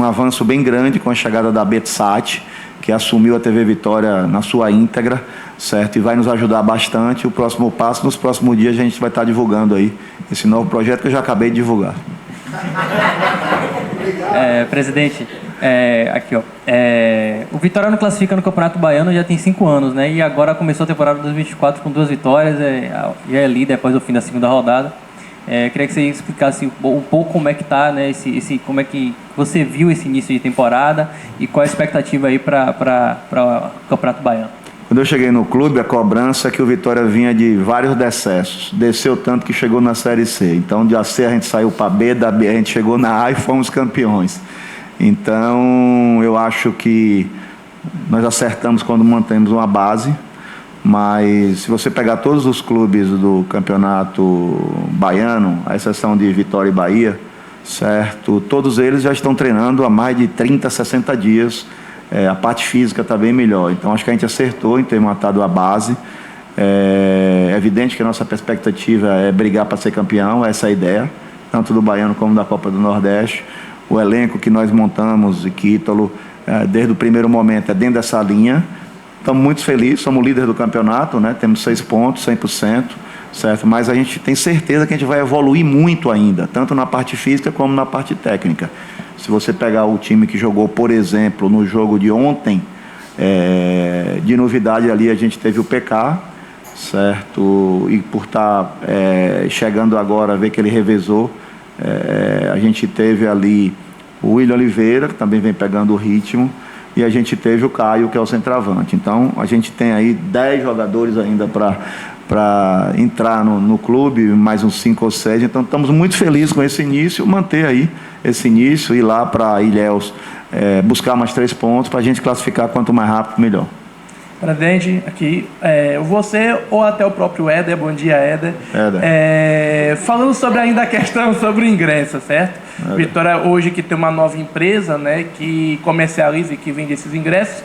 avanço bem grande com a chegada da Betsat, que assumiu a TV Vitória na sua íntegra, certo? E vai nos ajudar bastante. O próximo passo, nos próximos dias, a gente vai estar divulgando aí esse novo projeto que eu já acabei de divulgar. Presidente, aqui ó, o Vitória não classifica no Campeonato Baiano já tem 5 anos, né? E agora começou a temporada 2024 com 2 vitórias, já é líder depois do fim da segunda rodada. Queria que você explicasse um pouco como é que tá, né? Como é que você viu esse início de temporada e qual a expectativa aí para o Campeonato Baiano. Quando eu cheguei no clube, a cobrança é que o Vitória vinha de vários decessos. Desceu tanto que chegou na Série C. Então, de AC a gente saiu para B, da B a gente chegou na A e fomos campeões. Então, eu acho que nós acertamos quando mantemos uma base. Mas, se você pegar todos os clubes do Campeonato Baiano, à exceção de Vitória e Bahia, certo? Todos eles já estão treinando há mais de 30, 60 dias. A parte física está bem melhor. Então, acho que a gente acertou em ter matado a base. É evidente que a nossa perspectiva é brigar para ser campeão, essa é a ideia, tanto do Baiano como da Copa do Nordeste. O elenco que nós montamos, e Ítalo, desde o primeiro momento, é dentro dessa linha. Estamos muito felizes, somos líderes do campeonato, né? Temos 6 pontos, 100%, certo? Mas a gente tem certeza que a gente vai evoluir muito ainda, tanto na parte física como na parte técnica. Se você pegar o time que jogou, por exemplo, no jogo de ontem, de novidade ali a gente teve o PK, certo? E por estar chegando agora, ver que ele revezou, a gente teve ali o William Oliveira, que também vem pegando o ritmo, e a gente teve o Caio, que é o centroavante. Então, a gente tem aí 10 jogadores ainda para entrar no clube, mais uns 5 ou 6. Então, estamos muito felizes com esse início, manter aí esse início, ir lá para Ilhéus, buscar mais 3 pontos para a gente classificar quanto mais rápido, melhor. Presidente, aqui, você ou até o próprio Éder, bom dia Éder, falando sobre ainda a questão sobre o ingresso, certo? Vitória hoje que tem uma nova empresa, né, que comercializa e que vende esses ingressos.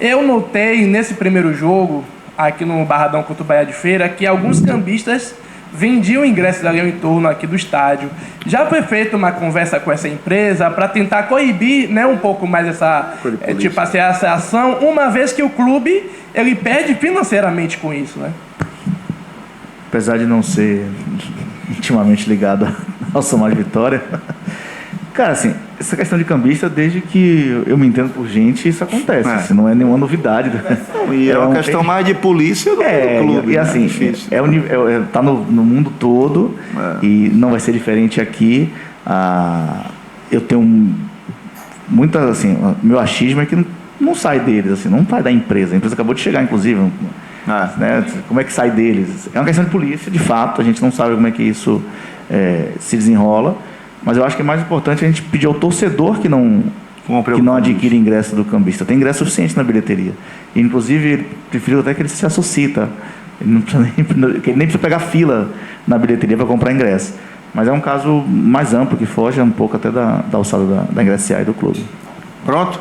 Eu notei nesse primeiro jogo, aqui no Barradão contra o Bahia de Feira, que alguns cambistas vendiam ingressos ali ao entorno aqui do estádio. Já foi feita uma conversa com essa empresa para tentar coibir, né, um pouco mais essa ação, uma vez que o clube ele perde financeiramente com isso, né? Apesar de não ser intimamente ligado ao Somar Vitória, cara, assim, essa questão de cambista, desde que eu me entendo por gente, isso acontece. Isso não é nenhuma novidade. E é uma questão mais de polícia do que do clube. E assim, tá no mundo todo e não vai ser diferente aqui. Eu tenho muita, assim, meu achismo é que não sai deles, assim, não sai da empresa. A empresa acabou de chegar, inclusive. Né? Como é que sai deles? É uma questão de polícia, de fato. A gente não sabe como é que isso se desenrola. Mas eu acho que é mais importante a gente pedir ao torcedor que não adquire ingresso do cambista. Tem ingresso suficiente na bilheteria. E, inclusive, prefiro até que ele se associe, tá? Ele nem precisa pegar fila na bilheteria para comprar ingresso. Mas é um caso mais amplo, que foge um pouco até da alçada da ingressiária do clube. Pronto?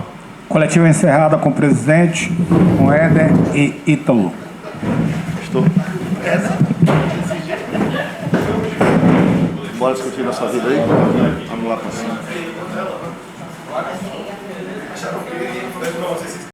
Coletiva encerrada com o presidente, com Éder e Ítalo. Estou. Bora discutir nossa vida aí? Vamos lá para cima.